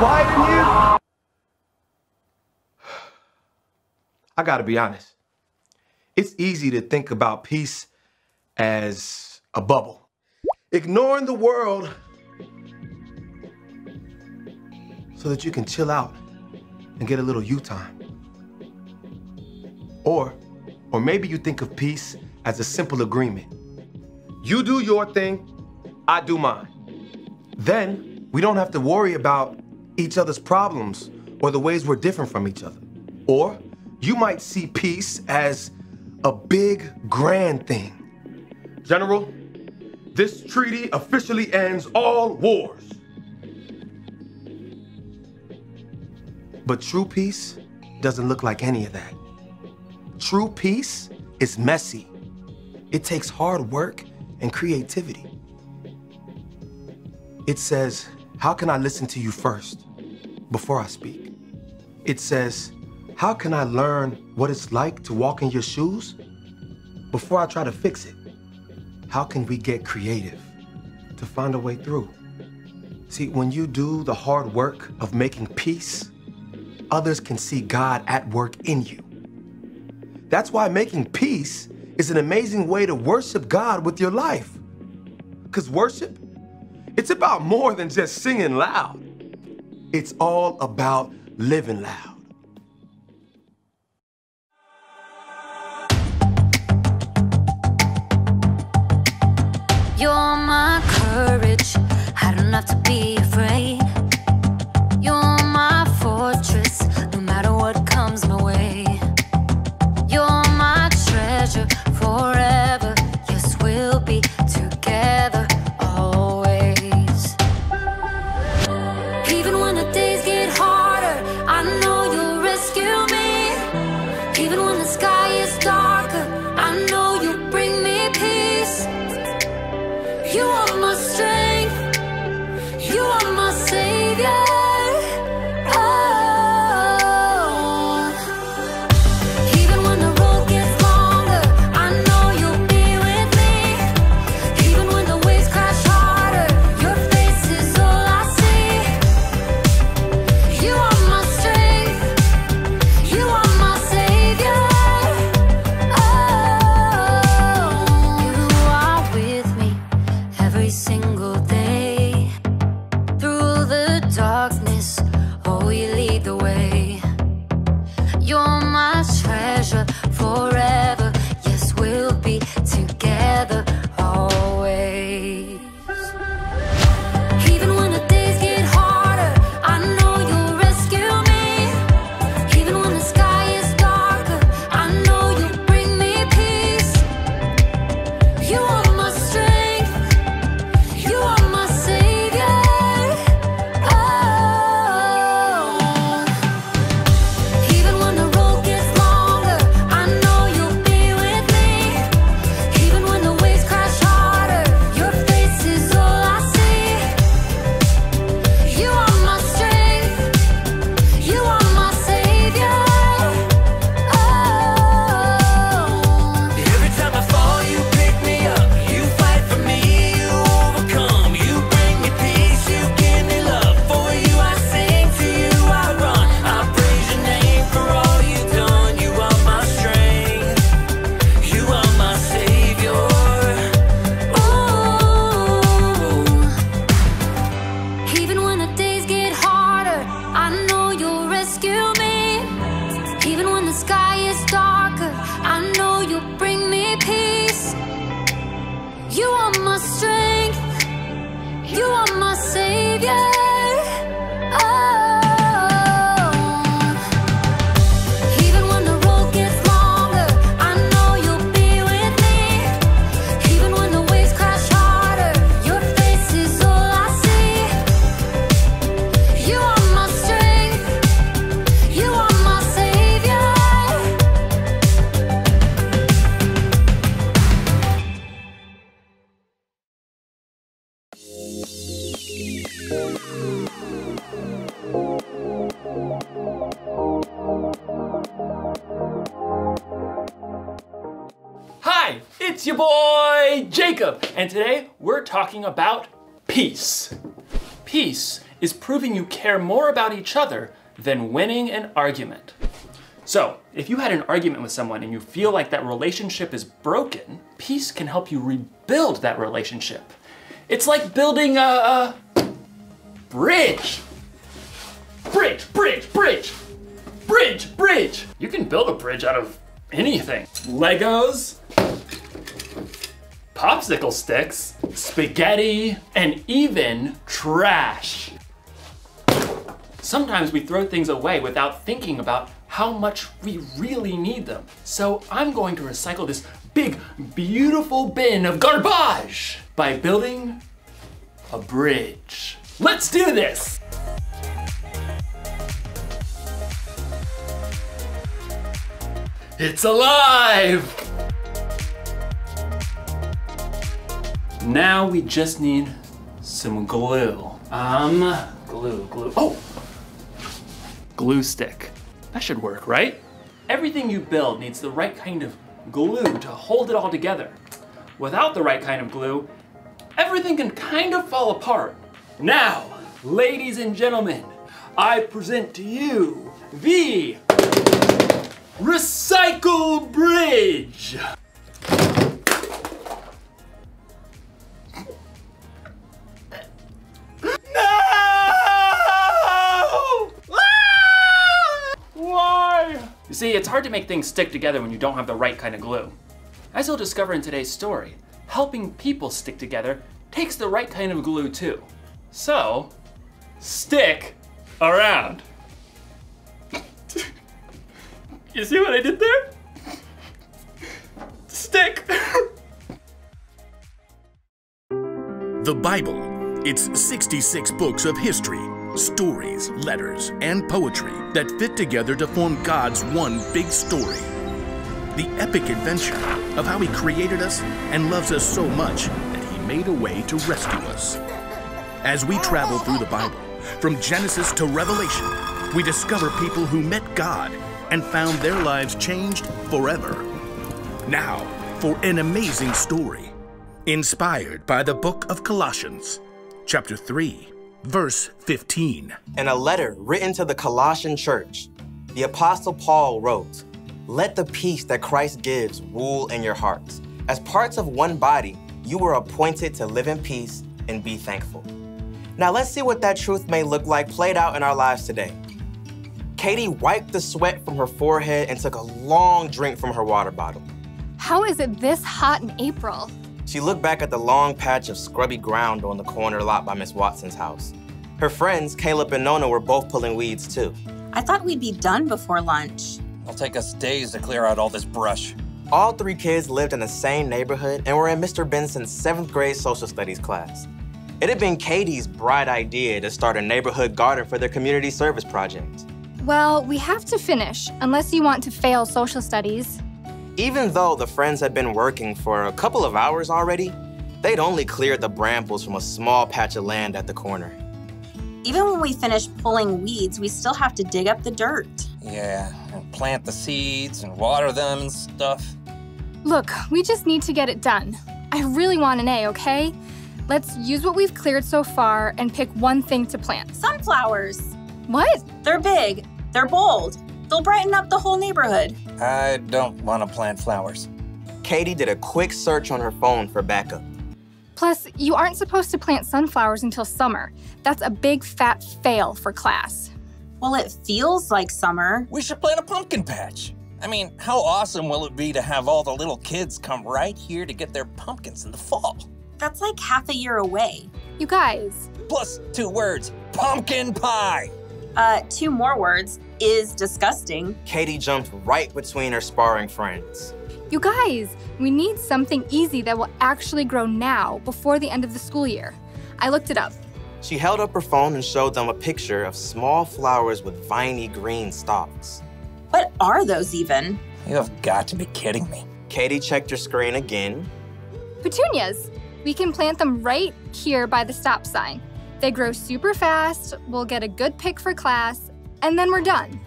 quiet in here? I gotta be honest. It's easy to think about peace as a bubble. Ignoring the world so that you can chill out and get a little you time. Or maybe you think of peace as a simple agreement. You do your thing, I do mine. Then we don't have to worry about each other's problems or the ways we're different from each other. Or you might see peace as a big, grand thing. General, this treaty officially ends all wars. But true peace doesn't look like any of that. True peace is messy. It takes hard work and creativity. It says, how can I listen to you first before I speak? It says, how can I learn what it's like to walk in your shoes before I try to fix it? How can we get creative to find a way through? See, when you do the hard work of making peace, others can see God at work in you. That's why making peace is an amazing way to worship God with your life. Because worship, it's about more than just singing loud. It's all about living loud. You're my courage, I don't have to be afraid. You're my fortress, no matter what comes my way. You're my treasure forever, yes, we'll be together always. Even when the days get harder, I know you'll rescue me. Even when the sky is darker, I know you'll bring me peace. You are my strength, you are my savior. Hi, it's your boy Jacob, and today we're talking about peace. Peace is proving you care more about each other than winning an argument. So, if you had an argument with someone and you feel like that relationship is broken, peace can help you rebuild that relationship. It's like building a bridge. Bridge, bridge, bridge. Bridge, bridge. You can build a bridge out of anything. Legos, popsicle sticks, spaghetti, and even trash. Sometimes we throw things away without thinking about how much we really need them. So I'm going to recycle this big, beautiful bin of garbage by building a bridge. Let's do this! It's alive! Now we just need some glue. Glue. Oh! Glue stick. That should work, right? Everything you build needs the right kind of glue to hold it all together. Without the right kind of glue, everything can kind of fall apart. Now, ladies and gentlemen, I present to you the Recycle Bridge! No! Why? You see, it's hard to make things stick together when you don't have the right kind of glue. As you'll discover in today's story, helping people stick together takes the right kind of glue too. So, stick around. You see what I did there? Stick. The Bible. It's 66 books of history, stories, letters, and poetry that fit together to form God's one big story. The epic adventure of how He created us and loves us so much that He made a way to rescue us. As we travel through the Bible, from Genesis to Revelation, we discover people who met God and found their lives changed forever. Now, for an amazing story, inspired by the book of Colossians, chapter 3, verse 15. In a letter written to the Colossian church, the Apostle Paul wrote, "Let the peace that Christ gives rule in your hearts. As parts of one body, you were appointed to live in peace and be thankful." Now let's see what that truth may look like played out in our lives today. Katie wiped the sweat from her forehead and took a long drink from her water bottle. How is it this hot in April? She looked back at the long patch of scrubby ground on the corner lot by Miss Watson's house. Her friends, Caleb and Nona, were both pulling weeds too. I thought we'd be done before lunch. It'll take us days to clear out all this brush. All three kids lived in the same neighborhood and were in Mr. Benson's 7th grade social studies class. It had been Katie's bright idea to start a neighborhood garden for their community service project. Well, we have to finish, unless you want to fail social studies. Even though the friends had been working for a couple of hours already, they'd only cleared the brambles from a small patch of land at the corner. Even when we finish pulling weeds, we still have to dig up the dirt. Yeah, and plant the seeds and water them and stuff. Look, we just need to get it done. I really want an A, okay? Let's use what we've cleared so far and pick one thing to plant. Sunflowers. What? They're big. They're bold. They'll brighten up the whole neighborhood. I don't want to plant flowers. Katie did a quick search on her phone for backup. Plus, you aren't supposed to plant sunflowers until summer. That's a big fat fail for class. Well, it feels like summer. We should plant a pumpkin patch. I mean, how awesome will it be to have all the little kids come right here to get their pumpkins in the fall? That's like half a year away. You guys. Plus 2 words, pumpkin pie. 2 more words, is disgusting. Katie jumped right between her sparring friends. You guys, we need something easy that will actually grow now before the end of the school year. I looked it up. She held up her phone and showed them a picture of small flowers with viney green stalks. What are those even? You have got to be kidding me. Katie checked her screen again. Petunias. We can plant them right here by the stop sign. They grow super fast, we'll get a good pick for class, and then we're done.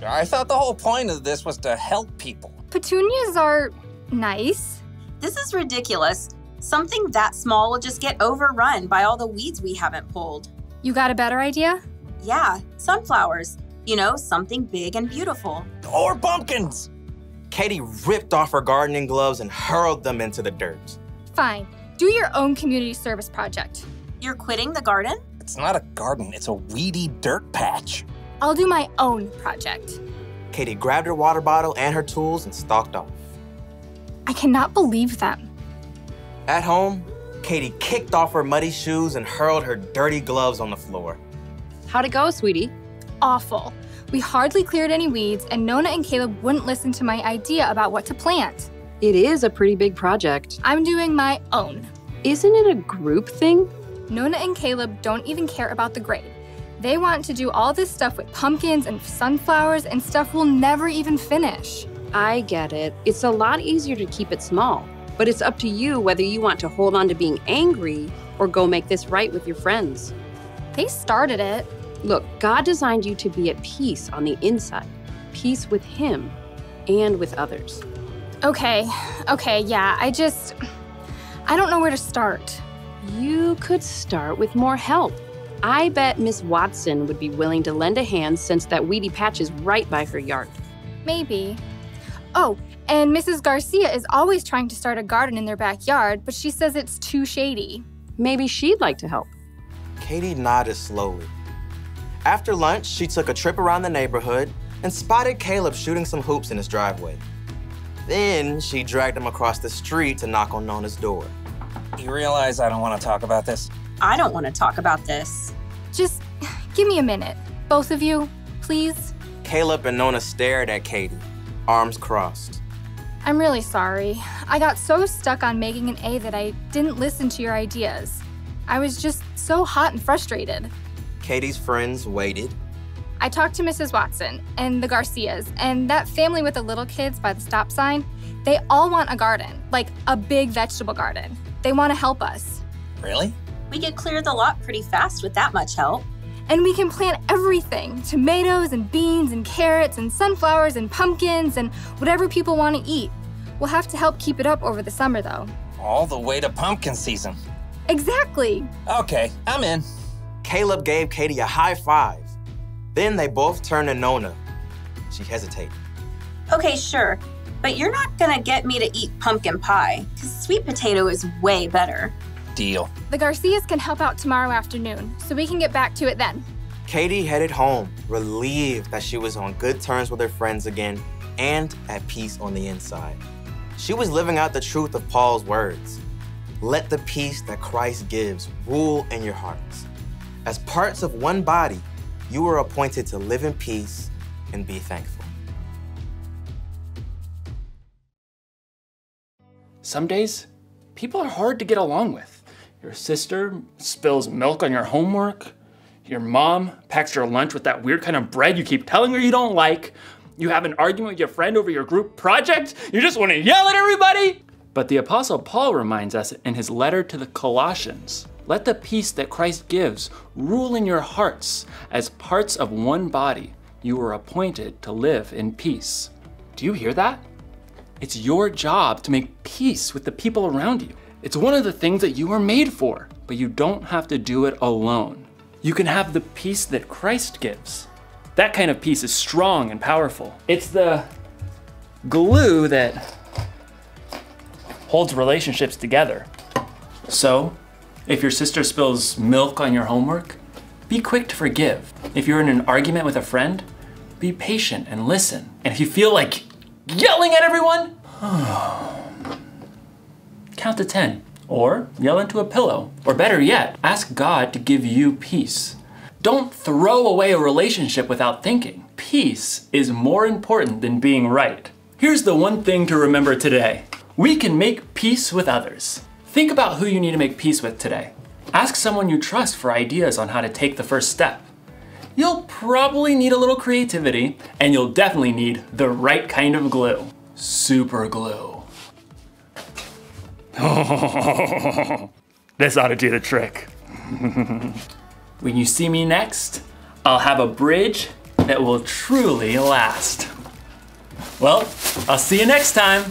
I thought the whole point of this was to help people. Petunias are nice. This is ridiculous. Something that small will just get overrun by all the weeds we haven't pulled. You got a better idea? Yeah, sunflowers. You know, something big and beautiful. Or pumpkins. Katie ripped off her gardening gloves and hurled them into the dirt. Fine. Do your own community service project. You're quitting the garden? It's not a garden, it's a weedy dirt patch. I'll do my own project. Katie grabbed her water bottle and her tools and stalked off. I cannot believe them. At home, Katie kicked off her muddy shoes and hurled her dirty gloves on the floor. How'd it go, sweetie? Awful. We hardly cleared any weeds, and Nona and Caleb wouldn't listen to my idea about what to plant. It is a pretty big project. I'm doing my own. Isn't it a group thing? Nona and Caleb don't even care about the grade. They want to do all this stuff with pumpkins and sunflowers and stuff we'll never even finish. I get it. It's a lot easier to keep it small, but it's up to you whether you want to hold on to being angry or go make this right with your friends. They started it. Look, God designed you to be at peace on the inside, peace with Him and with others. Okay, yeah, I don't know where to start. You could start with more help. I bet Miss Watson would be willing to lend a hand since that weedy patch is right by her yard. Maybe. Oh, and Mrs. Garcia is always trying to start a garden in their backyard, but she says it's too shady. Maybe she'd like to help. Katie nodded slowly. After lunch, she took a trip around the neighborhood and spotted Caleb shooting some hoops in his driveway. Then she dragged him across the street to knock on Nona's door. You realize I don't want to talk about this? I don't want to talk about this. Just give me a minute. Both of you, please. Caleb and Nona stared at Katie, arms crossed. I'm really sorry. I got so stuck on making an A that I didn't listen to your ideas. I was just so hot and frustrated. Katie's friends waited. I talked to Mrs. Watson and the Garcias and that family with the little kids by the stop sign. They all want a garden, like a big vegetable garden. They want to help us. Really? We could clear the lot pretty fast with that much help. And we can plant everything, tomatoes and beans and carrots and sunflowers and pumpkins and whatever people want to eat. We'll have to help keep it up over the summer though. All the way to pumpkin season. Exactly. Okay, I'm in. Caleb gave Katie a high five. Then they both turned to Nona. She hesitated. Okay, sure, but you're not gonna get me to eat pumpkin pie, because sweet potato is way better. Deal. The Garcias can help out tomorrow afternoon, so we can get back to it then. Katie headed home, relieved that she was on good terms with her friends again and at peace on the inside. She was living out the truth of Paul's words. Let the peace that Christ gives rule in your hearts. As parts of one body, you were appointed to live in peace and be thankful. Some days, people are hard to get along with. Your sister spills milk on your homework. Your mom packs your lunch with that weird kind of bread you keep telling her you don't like. You have an argument with your friend over your group project. You just want to yell at everybody. But the Apostle Paul reminds us in his letter to the Colossians, let the peace that Christ gives rule in your hearts. As parts of one body, you were appointed to live in peace. Do you hear that? It's your job to make peace with the people around you. It's one of the things that you were made for, but you don't have to do it alone. You can have the peace that Christ gives. That kind of peace is strong and powerful. It's the glue that holds relationships together. So, if your sister spills milk on your homework, be quick to forgive. If you're in an argument with a friend, be patient and listen. And if you feel like yelling at everyone, count to 10, or yell into a pillow. Or better yet, ask God to give you peace. Don't throw away a relationship without thinking. Peace is more important than being right. Here's the one thing to remember today. We can make peace with others. Think about who you need to make peace with today. Ask someone you trust for ideas on how to take the first step. You'll probably need a little creativity, and you'll definitely need the right kind of glue. Super glue. This ought to do the trick. When you see me next, I'll have a bridge that will truly last. Well, I'll see you next time.